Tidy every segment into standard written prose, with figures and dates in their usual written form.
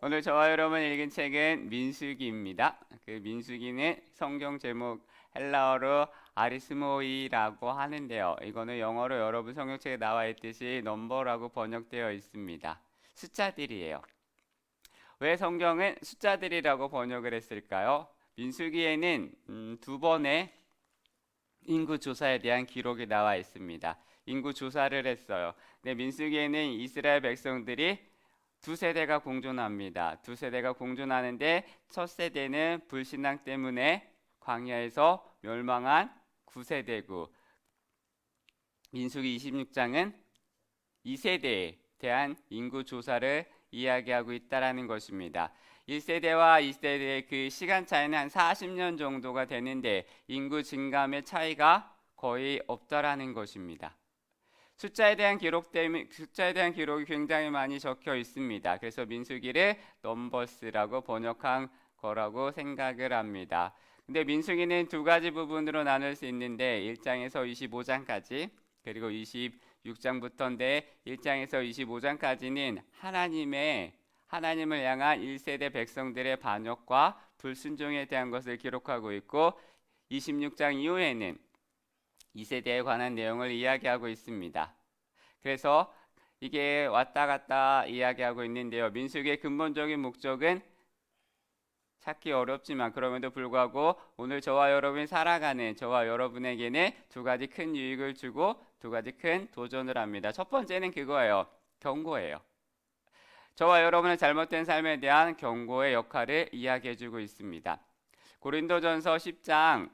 오늘 저와 여러분 읽은 책은 민수기입니다. 그 민수기는 성경 제목 헬라어로 아리스모이라고 하는데요. 이거는 영어로 여러분 성경책에 나와 있듯이 넘버라고 번역되어 있습니다. 숫자들이에요. 왜 성경은 숫자들이라고 번역을 했을까요? 민수기에는 두 번의 인구 조사에 대한 기록이 나와 있습니다. 인구 조사를 했어요. 근데 민수기에는 이스라엘 백성들이 두 세대가 공존합니다. 두 세대가 공존하는데 첫 세대는 불신앙 때문에 광야에서 멸망한 9세대고 민수기 26장은 2세대에 대한 인구 조사를 이야기하고 있다라는 것입니다. 1세대와 2세대의 그 시간 차이는 한 40년 정도가 되는데 인구 증감의 차이가 거의 없다라는 것입니다. 숫자에 대한 기록이 굉장히 많이 적혀 있습니다. 그래서 민수기를 넘버스라고 번역한 거라고 생각을 합니다. 근데 민수기는 두 가지 부분으로 나눌 수 있는데 1장에서 25장까지 그리고 26장부터인데 1장에서 25장까지는 하나님을 향한 1세대 백성들의 반역과 불순종에 대한 것을 기록하고 있고 26장 이후에는 2세대에 관한 내용을 이야기하고 있습니다. 그래서 이게 왔다 갔다 이야기하고 있는데요. 민수기의 근본적인 목적은 찾기 어렵지만 그럼에도 불구하고 오늘 저와 여러분이 살아가는 저와 여러분에게는 두 가지 큰 유익을 주고 두 가지 큰 도전을 합니다. 첫 번째는 그거예요. 경고예요. 저와 여러분의 잘못된 삶에 대한 경고의 역할을 이야기해주고 있습니다. 고린도전서 10장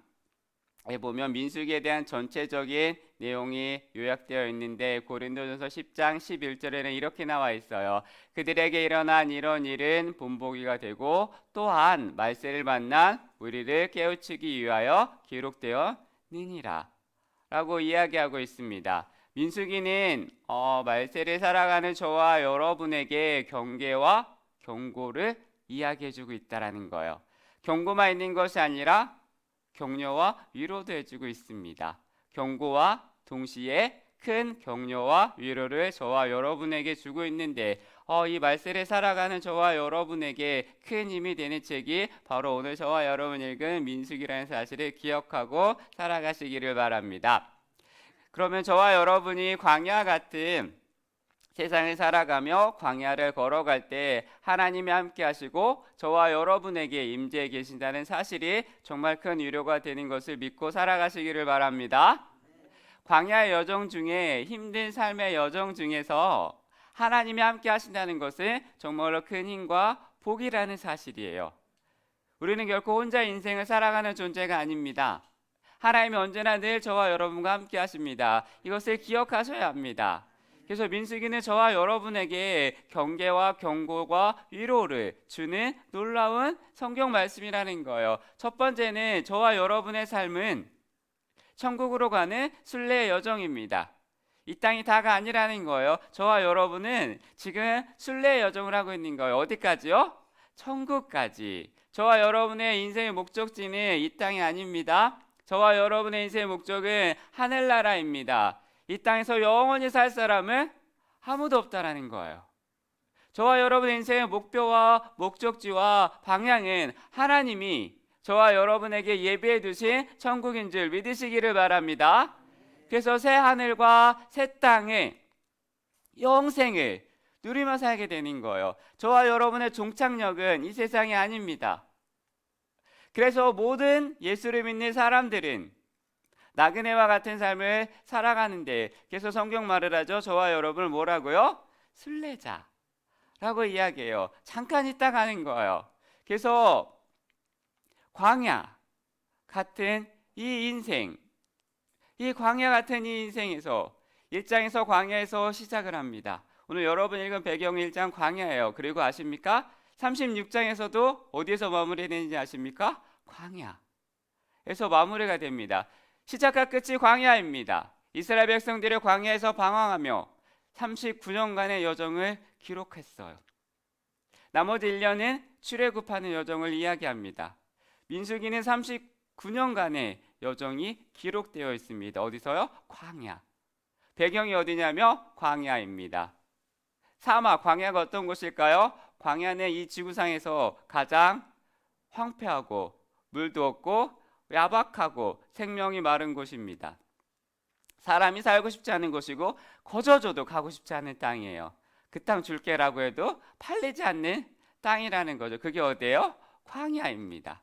보면 민수기에 대한 전체적인 내용이 요약되어 있는데 고린도전서 10장 11절에는 이렇게 나와 있어요. 그들에게 일어난 이런 일은 본보기가 되고 또한 말세를 만난 우리를 깨우치기 위하여 기록되었느니라 라고 이야기하고 있습니다. 민수기는 말세를 살아가는 저와 여러분에게 경계와 경고를 이야기해주고 있다는 거예요. 경고만 있는 것이 아니라 격려와 위로도 해주고 있습니다. 경고와 동시에 큰 격려와 위로를 저와 여러분에게 주고 있는데 이 말세를 살아가는 저와 여러분에게 큰 힘이 되는 책이 바로 오늘 저와 여러분 읽은 민수기라는 사실을 기억하고 살아가시기를 바랍니다. 그러면 저와 여러분이 광야 같은 세상을 살아가며 광야를 걸어갈 때 하나님이 함께 하시고 저와 여러분에게 임재해 계신다는 사실이 정말 큰 위로가 되는 것을 믿고 살아가시기를 바랍니다. 광야의 여정 중에 힘든 삶의 여정 중에서 하나님이 함께 하신다는 것은 정말로 큰 힘과 복이라는 사실이에요. 우리는 결코 혼자 인생을 살아가는 존재가 아닙니다. 하나님이 언제나 늘 저와 여러분과 함께 하십니다. 이것을 기억하셔야 합니다. 그래서 민수기는 저와 여러분에게 경계와 경고와 위로를 주는 놀라운 성경 말씀이라는 거예요. 첫 번째는 저와 여러분의 삶은 천국으로 가는 순례의 여정입니다. 이 땅이 다가 아니라는 거예요. 저와 여러분은 지금 순례의 여정을 하고 있는 거예요. 어디까지요? 천국까지. 저와 여러분의 인생의 목적지는 이 땅이 아닙니다. 저와 여러분의 인생의 목적은 하늘나라입니다. 이 땅에서 영원히 살 사람은 아무도 없다라는 거예요. 저와 여러분의 인생의 목표와 목적지와 방향은 하나님이 저와 여러분에게 예비해 두신 천국인 줄 믿으시기를 바랍니다. 그래서 새 하늘과 새 땅의 영생을 누리며 살게 되는 거예요. 저와 여러분의 종착역은 이 세상이 아닙니다. 그래서 모든 예수를 믿는 사람들은 나그네와 같은 삶을 살아가는데 그래서 성경 말을 하죠. 저와 여러분을 뭐라고요? 순례자라고 이야기해요. 잠깐 있다 가는 거예요. 그래서 광야 같은 이 인생, 이 광야 같은 이 인생에서 1장에서 광야에서 시작을 합니다. 오늘 여러분 읽은 배경 1장 광야예요. 그리고 아십니까? 36장에서도 어디에서 마무리되는지 아십니까? 광야에서 마무리가 됩니다. 시작과 끝이 광야입니다. 이스라엘 백성들의 광야에서 방황하며 39년간의 여정을 기록했어요. 나머지 1년은 출애굽하는 여정을 이야기합니다. 민수기는 39년간의 여정이 기록되어 있습니다. 어디서요? 광야. 배경이 어디냐며 광야입니다. 사막, 광야가 어떤 곳일까요? 광야는 이 지구상에서 가장 황폐하고 물도 없고 야박하고 생명이 마른 곳입니다. 사람이 살고 싶지 않은 곳이고 거저줘도 가고 싶지 않은 땅이에요. 그 땅 줄게라고 해도 팔리지 않는 땅이라는 거죠. 그게 어디예요? 광야입니다.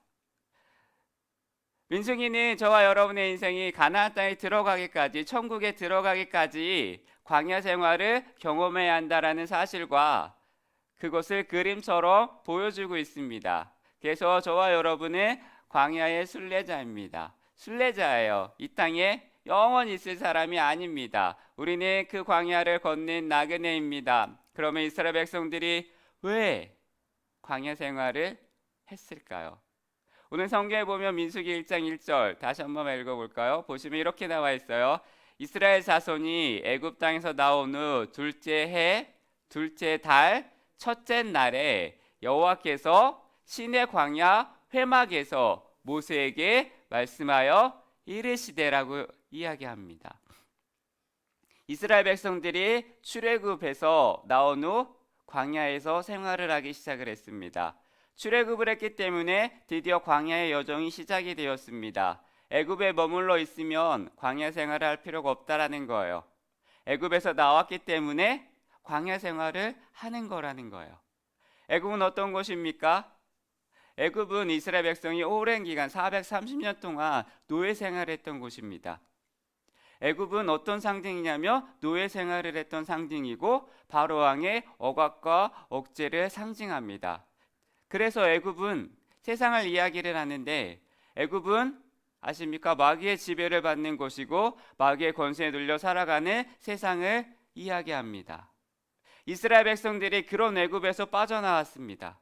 민수기는 저와 여러분의 인생이 가나안 땅에 들어가기까지, 천국에 들어가기까지 광야 생활을 경험해야 한다라는 사실과 그것을 그림처럼 보여주고 있습니다. 그래서 저와 여러분은 광야의 순례자입니다. 순례자예요. 이 땅에 영원히 있을 사람이 아닙니다. 우리는 그 광야를 걷는 나그네입니다. 그러면 이스라엘 백성들이 왜 광야 생활을 했을까요? 오늘 성경에 보면 민수기 1장 1절 다시 한번 읽어볼까요? 보시면 이렇게 나와 있어요. 이스라엘 자손이 애굽 땅에서 나온 후 둘째 해, 둘째 달, 첫째 날에 여호와께서 시내 광야 회막에서 모세에게 말씀하여 이르시되라고 이야기합니다. 이스라엘 백성들이 출애굽에서 나온 후 광야에서 생활을 하기 시작을 했습니다. 출애굽을 했기 때문에 드디어 광야의 여정이 시작이 되었습니다. 애굽에 머물러 있으면 광야 생활을 할 필요가 없다라는 거예요. 애굽에서 나왔기 때문에 광야 생활을 하는 거라는 거예요. 애굽은 어떤 곳입니까? 애굽은 이스라엘 백성이 오랜 기간 430년 동안 노예 생활을 했던 곳입니다. 애굽은 어떤 상징이냐면 노예 생활을 했던 상징이고 바로 왕의 억압과 억제를 상징합니다. 그래서 애굽은 세상을 이야기를 하는데 애굽은 아십니까? 마귀의 지배를 받는 곳이고 마귀의 권세에 눌려 살아가는 세상을 이야기합니다. 이스라엘 백성들이 그런 애굽에서 빠져나왔습니다.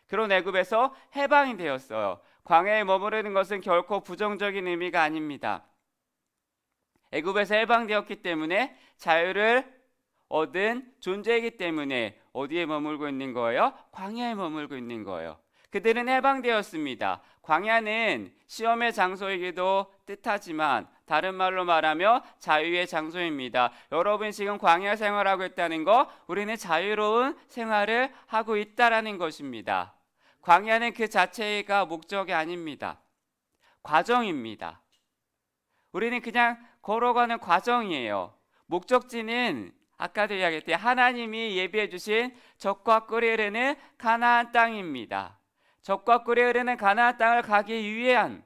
그런 애굽에서 해방이 되었어요. 광야에 머무르는 것은 결코 부정적인 의미가 아닙니다. 애굽에서 해방되었기 때문에 자유를 얻은 존재이기 때문에 어디에 머물고 있는 거예요? 광야에 머물고 있는 거예요. 그들은 해방되었습니다. 광야는 시험의 장소이기도 뜻하지만 다른 말로 말하며 자유의 장소입니다. 여러분 지금 광야 생활하고 있다는 거, 우리는 자유로운 생활을 하고 있다라는 것입니다. 광야는 그 자체가 목적이 아닙니다. 과정입니다. 우리는 그냥 걸어가는 과정이에요. 목적지는 아까도 이야기했듯이 하나님이 예비해 주신 젖과 꿀이 흐르는 가나안 땅입니다. 젖과 꿀이 흐르는 가나안 땅을 가기 위한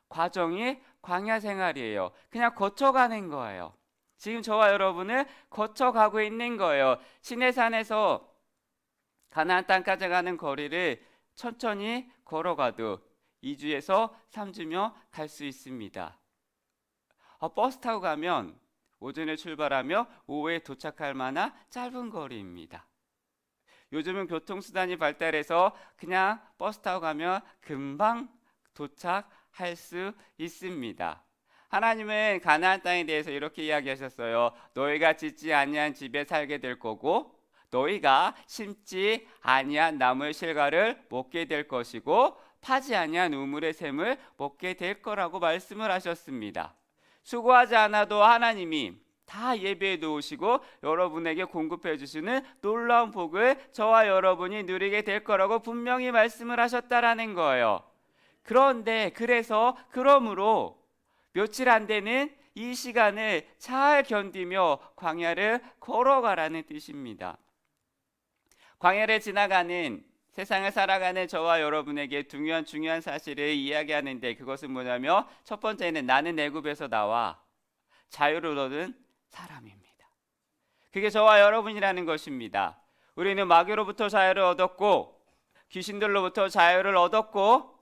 과정이 광야 생활이에요. 그냥 거쳐가는 거예요. 지금 저와 여러분은 거쳐가고 있는 거예요. 시내산에서 가나안 땅까지 가는 거리를 천천히 걸어가도 2주에서 3주면 갈 수 있습니다. 버스 타고 가면 오전에 출발하며 오후에 도착할 만한 짧은 거리입니다. 요즘은 교통수단이 발달해서 그냥 버스 타고 가면 금방 도착할 수 있습니다. 하나님은 가나안 땅에 대해서 이렇게 이야기하셨어요. 너희가 짓지 아니한 집에 살게 될 거고 너희가 심지 아니한 나무의 실과를 먹게 될 것이고 파지 아니한 우물의 샘을 먹게 될 거라고 말씀을 하셨습니다. 수고하지 않아도 하나님이 다 예비해 놓으시고 여러분에게 공급해 주시는 놀라운 복을 저와 여러분이 누리게 될 거라고 분명히 말씀을 하셨다라는 거예요. 그러므로 며칠 안 되는 이 시간을 잘 견디며 광야를 걸어가라는 뜻입니다. 광야를 지나가는 세상을 살아가는 저와 여러분에게 중요한 사실을 이야기하는데 그것은 뭐냐면 첫 번째는 나는 애굽에서 나와 자유를 얻은 사람입니다. 그게 저와 여러분이라는 것입니다. 우리는 마귀로부터 자유를 얻었고 귀신들로부터 자유를 얻었고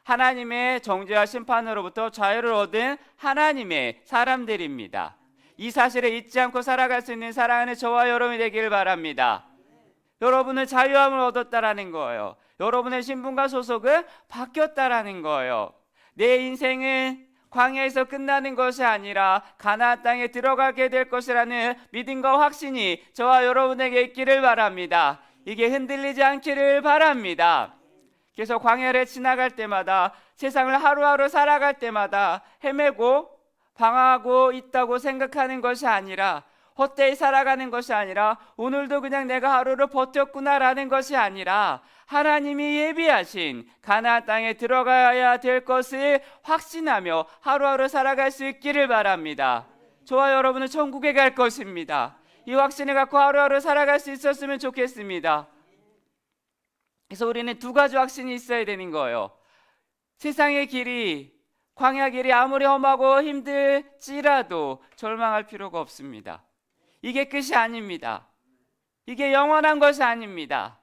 하나님의 정죄와 심판으로부터 자유를 얻은 하나님의 사람들입니다. 이 사실을 잊지 않고 살아갈 수 있는 사랑하는 저와 여러분이 되기를 바랍니다. 여러분은 자유함을 얻었다라는 거예요. 여러분의 신분과 소속은 바뀌었다라는 거예요. 내 인생은 광야에서 끝나는 것이 아니라 가나안 땅에 들어가게 될 것이라는 믿음과 확신이 저와 여러분에게 있기를 바랍니다. 이게 흔들리지 않기를 바랍니다. 그래서 광야를 지나갈 때마다 세상을 하루하루 살아갈 때마다 헤매고 방황하고 있다고 생각하는 것이 아니라 헛되이 살아가는 것이 아니라 오늘도 그냥 내가 하루를 버텼구나라는 것이 아니라 하나님이 예비하신 가나안 땅에 들어가야 될 것을 확신하며 하루하루 살아갈 수 있기를 바랍니다. 저와 여러분은 천국에 갈 것입니다. 이 확신을 갖고 하루하루 살아갈 수 있었으면 좋겠습니다. 그래서 우리는 두 가지 확신이 있어야 되는 거예요. 세상의 길이, 광야 길이 아무리 험하고 힘들지라도 절망할 필요가 없습니다. 이게 끝이 아닙니다. 이게 영원한 것이 아닙니다.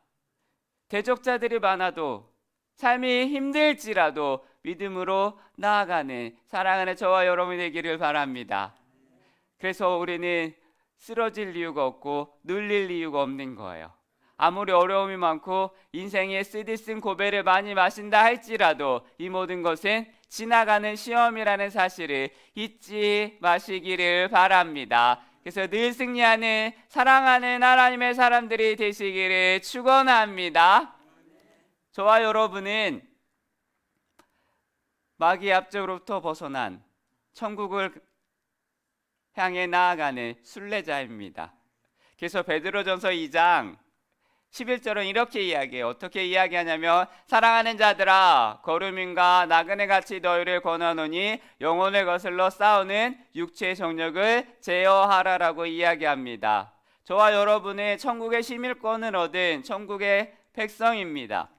대적자들이 많아도 삶이 힘들지라도 믿음으로 나아가는 사랑하는 저와 여러분이 되기를 바랍니다. 그래서 우리는 쓰러질 이유가 없고 눌릴 이유가 없는 거예요. 아무리 어려움이 많고 인생에 쓰디쓴 고배를 많이 마신다 할지라도 이 모든 것은 지나가는 시험이라는 사실을 잊지 마시기를 바랍니다. 그래서 늘 승리하는 사랑하는 하나님의 사람들이 되시기를 축원합니다. 저와 여러분은 마귀의 압제로부터 벗어난 천국을 향해 나아가는 순례자입니다. 그래서 베드로전서 2장 11절은 이렇게 이야기해요. 어떻게 이야기하냐면 사랑하는 자들아 거루민과 나그네 같이 너희를 권하노니 영혼을 거슬러 싸우는 육체의 정욕을 제어하라라고 이야기합니다. 저와 여러분의 천국의 시민권을 얻은 천국의 백성입니다.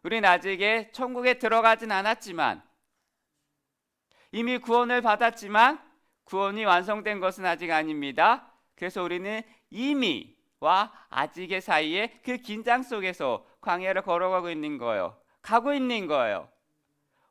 우린 아직 천국에 들어가진 않았지만 이미 구원을 받았지만 구원이 완성된 것은 아직 아닙니다. 그래서 우리는 이미와 아직의 사이에 그 긴장 속에서 광야를 걸어가고 있는 거예요. 가고 있는 거예요.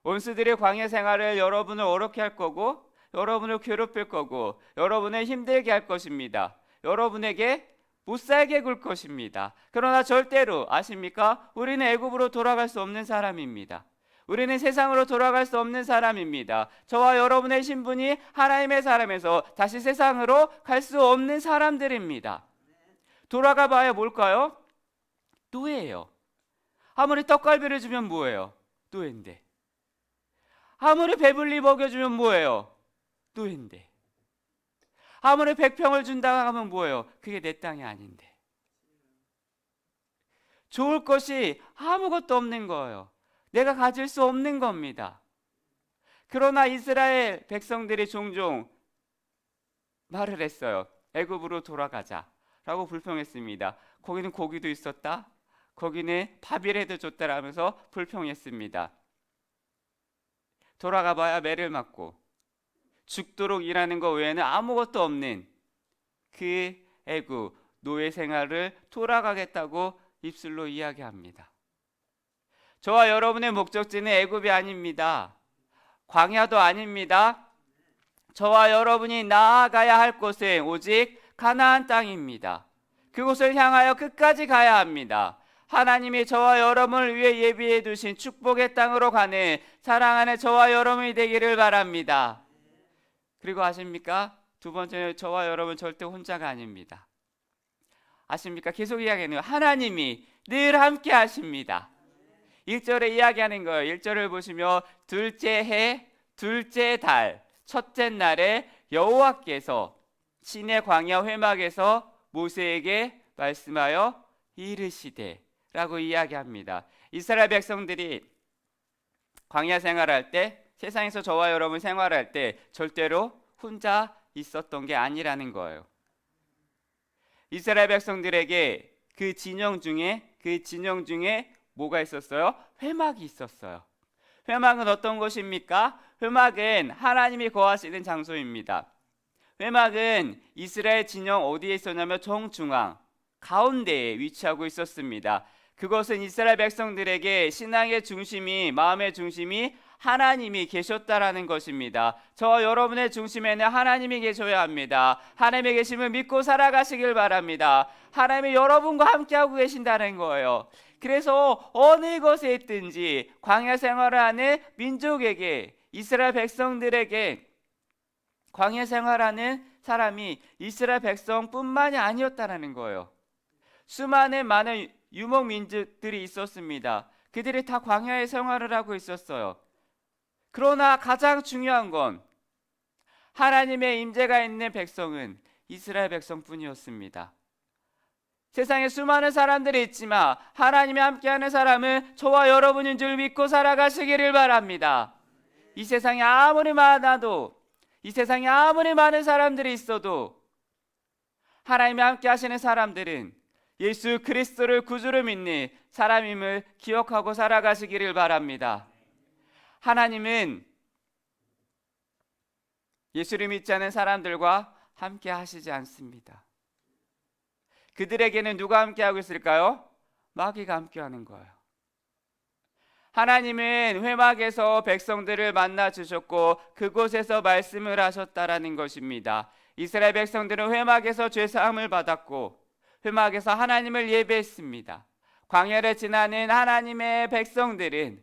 원수들의 광야 생활을 여러분을 어렵게 할 거고 여러분을 괴롭힐 거고 여러분을 힘들게 할 것입니다. 여러분에게 못 살게 굴 것입니다. 그러나 절대로 아십니까? 우리는 애굽으로 돌아갈 수 없는 사람입니다. 우리는 세상으로 돌아갈 수 없는 사람입니다. 저와 여러분의 신분이 하나님의 사람에서 다시 세상으로 갈 수 없는 사람들입니다. 돌아가 봐야 뭘까요? 노예예요. 아무리 떡갈비를 주면 뭐예요? 노예인데. 아무리 배불리 먹여주면 뭐예요? 노예인데. 아무리 100평을 준다고 하면 뭐예요? 그게 내 땅이 아닌데. 좋을 것이 아무것도 없는 거예요. 내가 가질 수 없는 겁니다. 그러나 이스라엘 백성들이 종종 말을 했어요. 애굽으로 돌아가자라고 불평했습니다. 거기는 고기도 있었다. 거기는 밥이라도 줬다라면서 불평했습니다. 돌아가 봐야 매를 맞고 죽도록 일하는 것 외에는 아무것도 없는 그 애굽 노예 생활을 돌아가겠다고 입술로 이야기합니다. 저와 여러분의 목적지는 애굽이 아닙니다. 광야도 아닙니다. 저와 여러분이 나아가야 할 곳은 오직 가나안 땅입니다. 그곳을 향하여 끝까지 가야 합니다. 하나님이 저와 여러분을 위해 예비해 두신 축복의 땅으로 가는 사랑하는 저와 여러분이 되기를 바랍니다. 그리고 아십니까? 두 번째는 저와 여러분 절대 혼자가 아닙니다. 아십니까? 계속 이야기하는 거예요. 하나님이 늘 함께 하십니다. 1절에 이야기하는 거예요. 1절을 보시면 둘째 해, 둘째 달, 첫째 날에 여호와께서 신의 광야 회막에서 모세에게 말씀하여 이르시되 라고 이야기합니다. 이스라엘 백성들이 광야 생활할 때 세상에서 저와 여러분 생활할 때 절대로 혼자 있었던 게 아니라는 거예요. 이스라엘 백성들에게 그 진영 중에 뭐가 있었어요? 회막이 있었어요. 회막은 어떤 곳입니까? 회막은 하나님이 거하시는 장소입니다. 회막은 이스라엘 진영 어디에 있었냐면 정중앙 가운데에 위치하고 있었습니다. 그것은 이스라엘 백성들에게 신앙의 중심이 마음의 중심이 하나님이 계셨다라는 것입니다. 저와 여러분의 중심에는 하나님이 계셔야 합니다. 하나님의 계심을 믿고 살아가시길 바랍니다. 하나님이 여러분과 함께하고 계신다는 거예요. 그래서 어느 곳에 있든지 광야 생활을 하는 민족에게 이스라엘 백성들에게 광야 생활하는 사람이 이스라엘 백성뿐만이 아니었다라는 거예요. 수많은 많은 유목 민족들이 있었습니다. 그들이 다 광야의 생활을 하고 있었어요. 그러나 가장 중요한 건 하나님의 임재가 있는 백성은 이스라엘 백성뿐이었습니다. 세상에 수많은 사람들이 있지만 하나님이 함께하는 사람은 저와 여러분인 줄 믿고 살아가시기를 바랍니다. 이 세상에 아무리 많아도, 이 세상에 아무리 많은 사람들이 있어도 하나님이 함께 하시는 사람들은 예수 그리스도를 구주로 믿는 사람임을 기억하고 살아가시기를 바랍니다. 하나님은 예수를 믿지 않은 사람들과 함께 하시지 않습니다. 그들에게는 누가 함께하고 있을까요? 마귀가 함께하는 거예요. 하나님은 회막에서 백성들을 만나 주셨고 그곳에서 말씀을 하셨다라는 것입니다. 이스라엘 백성들은 회막에서 죄사함을 받았고 회막에서 하나님을 예배했습니다. 광야를 지나는 하나님의 백성들은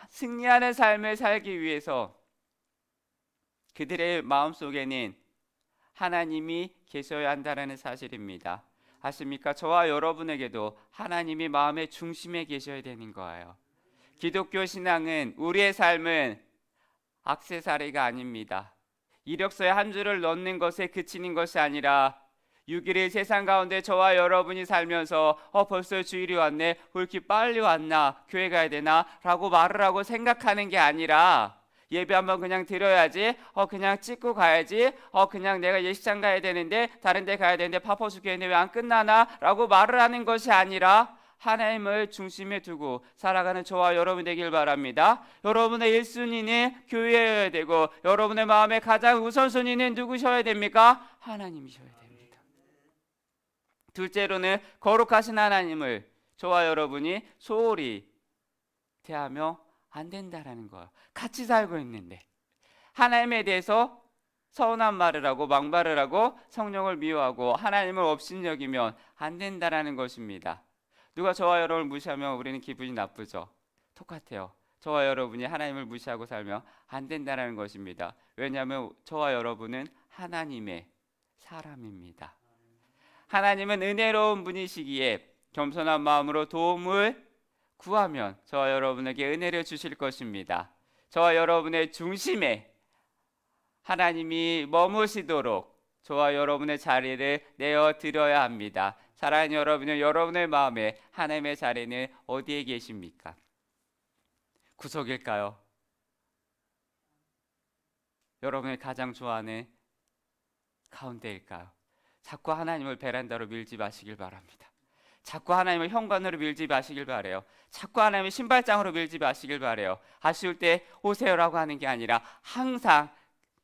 승리하는 삶을 살기 위해서 그들의 마음속에는 하나님이 계셔야 한다는 사실입니다. 아십니까? 저와 여러분에게도 하나님이 마음의 중심에 계셔야 되는 거예요. 기독교 신앙은, 우리의 삶은 액세서리가 아닙니다. 이력서에 한 줄을 넣는 것에 그치는 것이 아니라 6일의 세상 가운데 저와 여러분이 살면서 벌써 주일이 왔네, 왜 이렇게 빨리 왔나, 교회 가야 되나 라고 말을 하고 생각하는 게 아니라 예배 한번 그냥 드려야지, 그냥 찍고 가야지, 그냥 내가 예식장 가야 되는데 다른 데 가야 되는데 바빠 죽겠네, 왜 안 끝나나 라고 말을 하는 것이 아니라 하나님을 중심에 두고 살아가는 저와 여러분 되길 바랍니다. 여러분의 1순위는 교회여야 되고 여러분의 마음의 가장 우선순위는 누구셔야 됩니까? 하나님이셔야 됩니다. 둘째로는 거룩하신 하나님을 저와 여러분이 소홀히 대하며 안 된다라는 거예요. 같이 살고 있는데 하나님에 대해서 서운한 말을 하고 막말을 하고 성령을 미워하고 하나님을 업신여기면 안 된다라는 것입니다. 누가 저와 여러분을 무시하면 우리는 기분이 나쁘죠. 똑같아요. 저와 여러분이 하나님을 무시하고 살면 안 된다는 것입니다. 왜냐하면 저와 여러분은 하나님의 사람입니다. 하나님은 은혜로운 분이시기에 겸손한 마음으로 도움을 구하면 저와 여러분에게 은혜를 주실 것입니다. 저와 여러분의 중심에 하나님이 머무시도록 저와 여러분의 자리를 내어드려야 합니다. 사랑하는 여러분은 여러분의 마음에 하나님의 자리는 어디에 계십니까? 구석일까요? 여러분이 가장 좋아하는 가운데일까요? 자꾸 하나님을 베란다로 밀지 마시길 바랍니다. 자꾸 하나님을 현관으로 밀지 마시길 바래요. 자꾸 하나님을 신발장으로 밀지 마시길 바래요. 아쉬울 때 오세요라고 하는 게 아니라 항상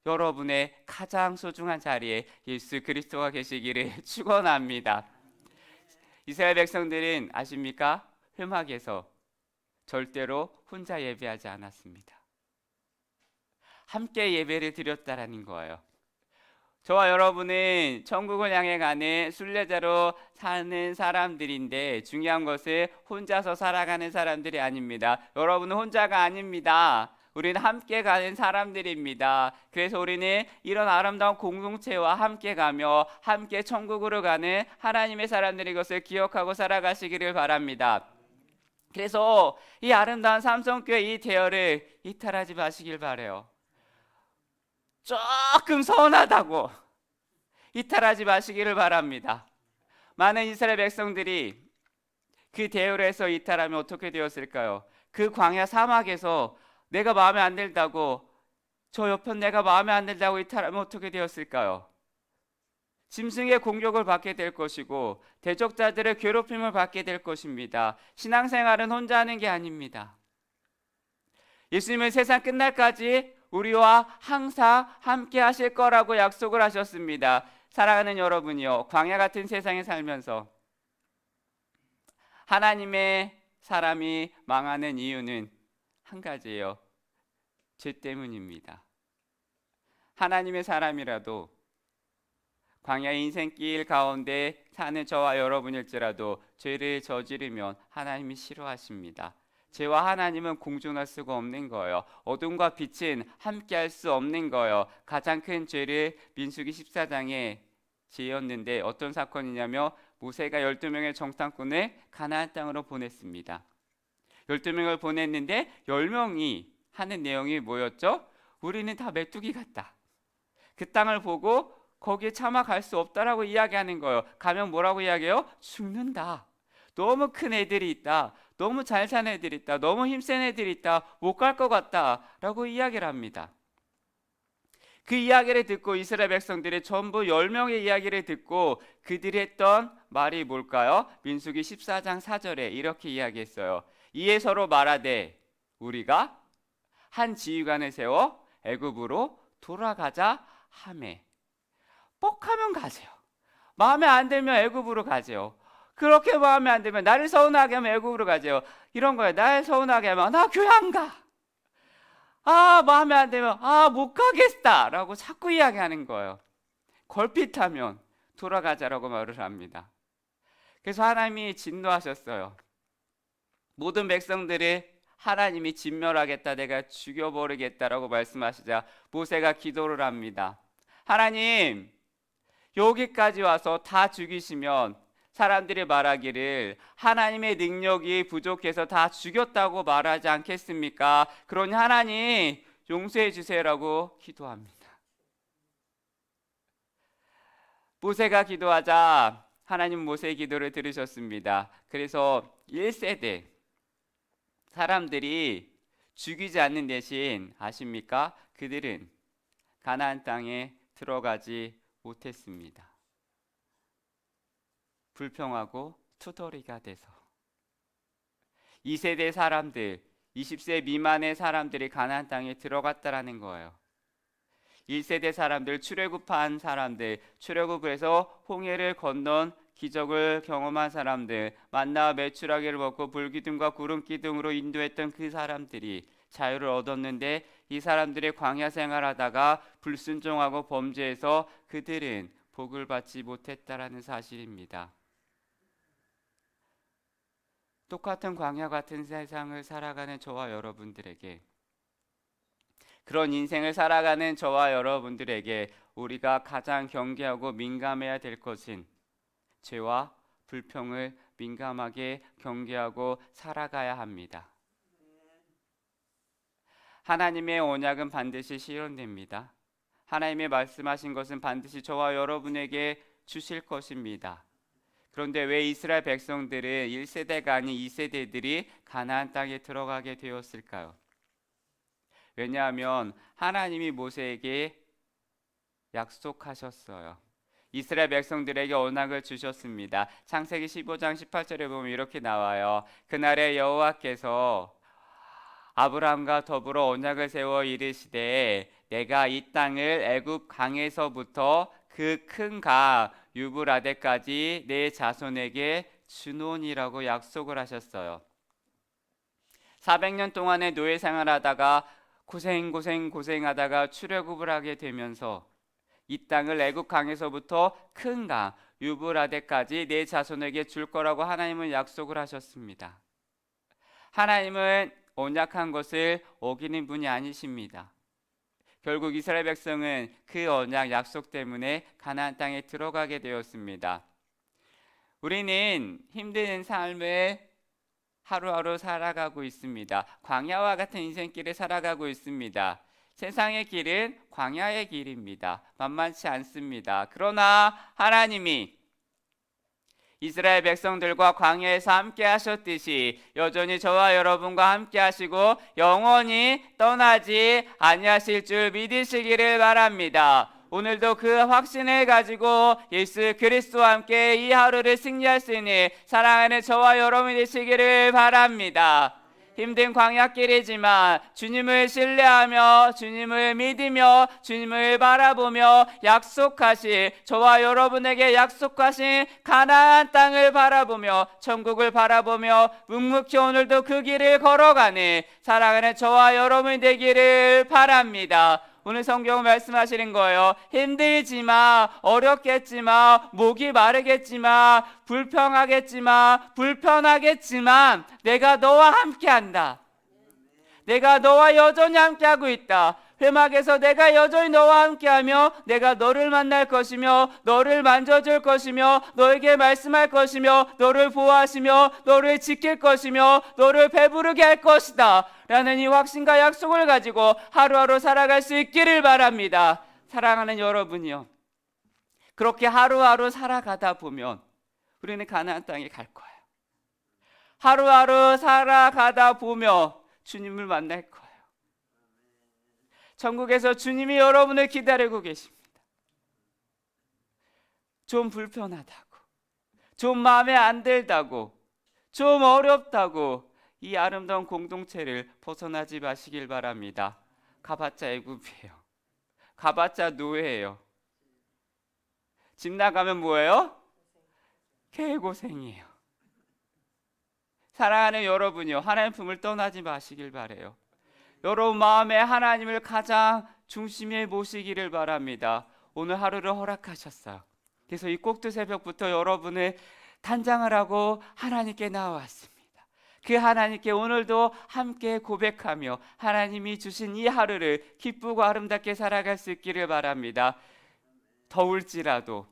여러분의 가장 소중한 자리에 예수 그리스도가 계시기를 축원합니다. 이스라엘 백성들은 아십니까? 회막에서 절대로 혼자 예배하지 않았습니다. 함께 예배를 드렸다라는 거예요. 저와 여러분은 천국을 향해 가는 순례자로 사는 사람들인데 중요한 것은 혼자서 살아가는 사람들이 아닙니다. 여러분은 혼자가 아닙니다. 우리는 함께 가는 사람들입니다. 그래서 우리는 이런 아름다운 공동체와 함께 가며 함께 천국으로 가는 하나님의 사람들인 것을 기억하고 살아가시기를 바랍니다. 그래서 이 아름다운 삼성교회 이 대열을 이탈하지 마시길 바라요. 조금 서운하다고 이탈하지 마시기를 바랍니다. 많은 이스라엘 백성들이 그 대열에서 이탈하면 어떻게 되었을까요? 그 광야 사막에서 내가 마음에 안 들다고, 저 옆은 내가 마음에 안 들다고 이탈하면 어떻게 되었을까요? 짐승의 공격을 받게 될 것이고 대적자들의 괴롭힘을 받게 될 것입니다. 신앙생활은 혼자 하는 게 아닙니다. 예수님은 세상 끝날까지 우리와 항상 함께 하실 거라고 약속을 하셨습니다. 사랑하는 여러분이요, 광야 같은 세상에 살면서 하나님의 사람이 망하는 이유는 한 가지예요. 죄 때문입니다. 하나님의 사람이라도 광야의 인생길 가운데 사는 저와 여러분일지라도 죄를 저지르면 하나님이 싫어하십니다. 죄와 하나님은 공존할 수가 없는 거예요. 어둠과 빛은 함께할 수 없는 거예요. 가장 큰 죄를 민수기 14장에 지었는데 어떤 사건이냐면 모세가 12명의 정탐꾼을 가나안 땅으로 보냈습니다. 12명을 보냈는데 10명이 하는 내용이 뭐였죠? 우리는 다 메뚜기 같다. 그 땅을 보고 거기에 차마 갈 수 없다라고 이야기하는 거예요. 가면 뭐라고 이야기해요? 죽는다. 너무 큰 애들이 있다. 너무 잘 사는 애들이 있다. 너무 힘센 애들이 있다. 못 갈 것 같다 라고 이야기를 합니다. 그 이야기를 듣고 이스라엘 백성들이 전부 10명의 이야기를 듣고 그들이 했던 말이 뭘까요? 민수기 14장 4절에 이렇게 이야기했어요. 이에 서로 말하되 우리가 한 지휘관을 세워 애굽으로 돌아가자 하매. 뻑하면 가세요. 마음에 안 들면 애굽으로 가세요. 그렇게 마음에 안 들면 나를 서운하게 하면 애굽으로 가세요. 이런 거예요. 나를 서운하게 하면 나 교회 안 가. 마음에 안 들면 못 가겠다 라고 자꾸 이야기하는 거예요. 걸핏하면 돌아가자라고 말을 합니다. 그래서 하나님이 진노하셨어요. 모든 백성들이 하나님이 진멸하겠다, 내가 죽여버리겠다라고 말씀하시자 모세가 기도를 합니다. 하나님, 여기까지 와서 다 죽이시면 사람들이 말하기를 하나님의 능력이 부족해서 다 죽였다고 말하지 않겠습니까? 그러니 하나님 용서해 주세요라고 기도합니다. 모세가 기도하자 하나님 모세의 기도를 들으셨습니다. 그래서 1세대 사람들이 죽이지 않는 대신 아십니까? 그들은 가나안 땅에 들어가지 못했습니다. 불평하고 투덜이가 돼서 2세대 사람들, 20세 미만의 사람들이 가나안 땅에 들어갔다라는 거예요. 1세대 사람들, 출애굽한 사람들, 출애굽에서 홍해를 건넌 기적을 경험한 사람들, 만나와 메추라기를 먹고 불기둥과 구름기둥으로 인도했던 그 사람들이 자유를 얻었는데 이 사람들의 광야 생활하다가 불순종하고 범죄해서 그들은 복을 받지 못했다라는 사실입니다. 똑같은 광야 같은 세상을 살아가는 저와 여러분들에게, 그런 인생을 살아가는 저와 여러분들에게 우리가 가장 경계하고 민감해야 될 것은 죄와 불평을 민감하게 경계하고 살아가야 합니다. 하나님의 언약은 반드시 실현됩니다. 하나님의 말씀하신 것은 반드시 저와 여러분에게 주실 것입니다. 그런데 왜 이스라엘 백성들은 1세대가 아닌 2세대들이 가나안 땅에 들어가게 되었을까요? 왜냐하면 하나님이 모세에게 약속하셨어요. 이스라엘 백성들에게 언약을 주셨습니다. 창세기 15장 18절에 보면 이렇게 나와요. 그날에 여호와께서 아브라함과 더불어 언약을 세워 이르시되 내가 이 땅을 애굽 강에서부터 그 큰 강 유브라데까지 내 자손에게 주노니라고 약속을 하셨어요. 400년 동안의 노예 생활하다가 고생하다가 출애굽을 하게 되면서 이 땅을 애굽 강에서부터 큰 강 유브라데까지 내 자손에게 줄 거라고 하나님은 약속을 하셨습니다. 하나님은 언약한 것을 어기는 분이 아니십니다. 결국 이스라엘 백성은 그 언약 약속 때문에 가나안 땅에 들어가게 되었습니다. 우리는 힘든 삶을 하루하루 살아가고 있습니다. 광야와 같은 인생길을 살아가고 있습니다. 세상의 길은 광야의 길입니다. 만만치 않습니다. 그러나 하나님이 이스라엘 백성들과 광야에서 함께 하셨듯이 여전히 저와 여러분과 함께 하시고 영원히 떠나지 아니하실 줄 믿으시기를 바랍니다. 오늘도 그 확신을 가지고 예수 그리스도와 함께 이 하루를 승리할 수 있는 사랑하는 저와 여러분이 되시기를 바랍니다. 힘든 광야길이지만 주님을 신뢰하며 주님을 믿으며 주님을 바라보며 약속하신 저와 여러분에게 약속하신 가나안 땅을 바라보며 천국을 바라보며 묵묵히 오늘도 그 길을 걸어가는 사랑하는 저와 여러분이 되기를 바랍니다. 오늘 성경은 말씀하시는 거예요. 힘들지만 어렵겠지만 목이 마르겠지만 불편하겠지만 내가 너와 함께한다. 내가 너와 여전히 함께하고 있다. 회막에서 내가 여전히 너와 함께하며 내가 너를 만날 것이며 너를 만져줄 것이며 너에게 말씀할 것이며 너를 보호하시며 너를 지킬 것이며 너를 배부르게 할 것이다 라는 이 확신과 약속을 가지고 하루하루 살아갈 수 있기를 바랍니다. 사랑하는 여러분이요, 그렇게 하루하루 살아가다 보면 우리는 가나안 땅에 갈 거예요. 하루하루 살아가다 보면 주님을 만날 거예요. 천국에서 주님이 여러분을 기다리고 계십니다. 좀 불편하다고, 좀 마음에 안 들다고, 좀 어렵다고 이 아름다운 공동체를 벗어나지 마시길 바랍니다. 가봤자 애굽이에요. 가봤자 노예예요. 집 나가면 뭐예요? 개고생이에요. 사랑하는 여러분이요, 하나님 품을 떠나지 마시길 바래요. 여러분 마음에 하나님을 가장 중심에 모시기를 바랍니다. 오늘 하루를 허락하셨어요. 그래서 이 꼭두 새벽부터 여러분을 단장을 하고 하나님께 나왔습니다. 그 하나님께 오늘도 함께 고백하며 하나님이 주신 이 하루를 기쁘고 아름답게 살아갈 수 있기를 바랍니다. 더울지라도,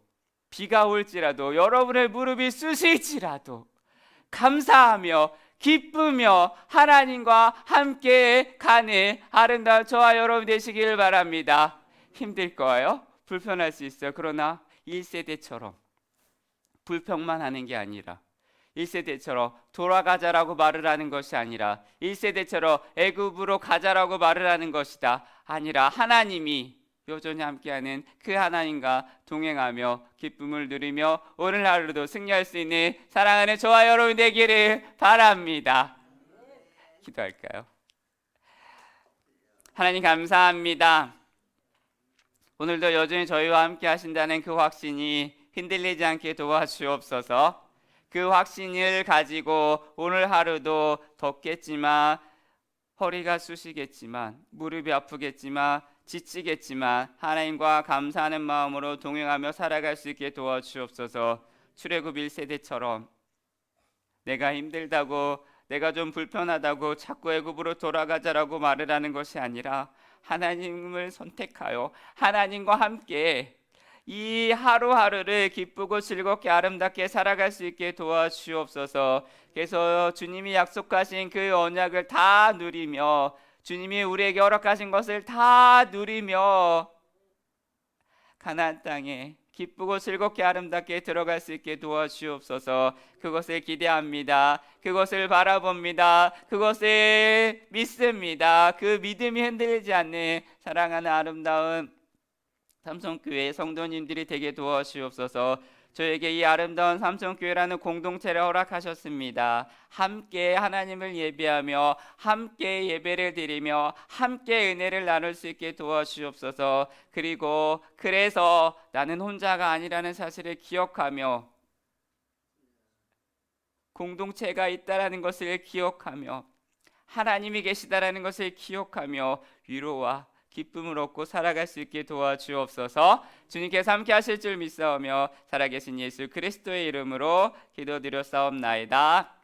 비가 올지라도, 여러분의 무릎이 쑤실지라도 감사하며 기쁘며 하나님과 함께 가는 아름다운 저와 여러분 되시기를 바랍니다. 힘들 거예요? 불편할 수 있어요. 그러나 1세대처럼 불평만 하는 게 아니라, 1세대처럼 돌아가자라고 말을 하는 것이 아니라, 1세대처럼 애굽으로 가자라고 말을 하는 것이다 아니라, 하나님이 여전히 함께하는 그 하나님과 동행하며 기쁨을 누리며 오늘 하루도 승리할 수 있는 사랑하는 저와 여러분 되기를 바랍니다. 기도할까요? 하나님 감사합니다. 오늘도 여전히 저희와 함께 하신다는 그 확신이 흔들리지 않게 도와주옵소서. 그 확신을 가지고 오늘 하루도 덥겠지만, 허리가 쑤시겠지만, 무릎이 아프겠지만, 지치겠지만 하나님과 감사하는 마음으로 동행하며 살아갈 수 있게 도와주옵소서. 출애굽 1세대처럼 내가 힘들다고, 내가 좀 불편하다고 자꾸 애굽으로 돌아가자라고 말을 하는 것이 아니라, 하나님을 선택하여 하나님과 함께 이 하루하루를 기쁘고 즐겁게 아름답게 살아갈 수 있게 도와주옵소서. 그래서 주님이 약속하신 그 언약을 다 누리며, 주님이 우리에게 허락하신 것을 다 누리며 가나안 땅에 기쁘고 즐겁게 아름답게 들어갈 수 있게 도와주옵소서. 그것을 기대합니다. 그것을 바라봅니다. 그것을 믿습니다. 그 믿음이 흔들리지 않는 사랑하는 아름다운 삼성교회 성도님들이 되게 도와주옵소서. 저에게 이 아름다운 삼성교회라는 공동체를 허락하셨습니다. 함께 하나님을 예배하며 함께 예배를 드리며 함께 은혜를 나눌 수 있게 도와주옵소서. 그리고 그래서 나는 혼자가 아니라는 사실을 기억하며, 공동체가 있다라는 것을 기억하며, 하나님이 계시다라는 것을 기억하며 위로와 기쁨을 얻고 살아갈 수 있게 도와주옵소서. 주님께서 함께 하실 줄 믿사오며 살아계신 예수 그리스도의 이름으로 기도드렸사옵나이다.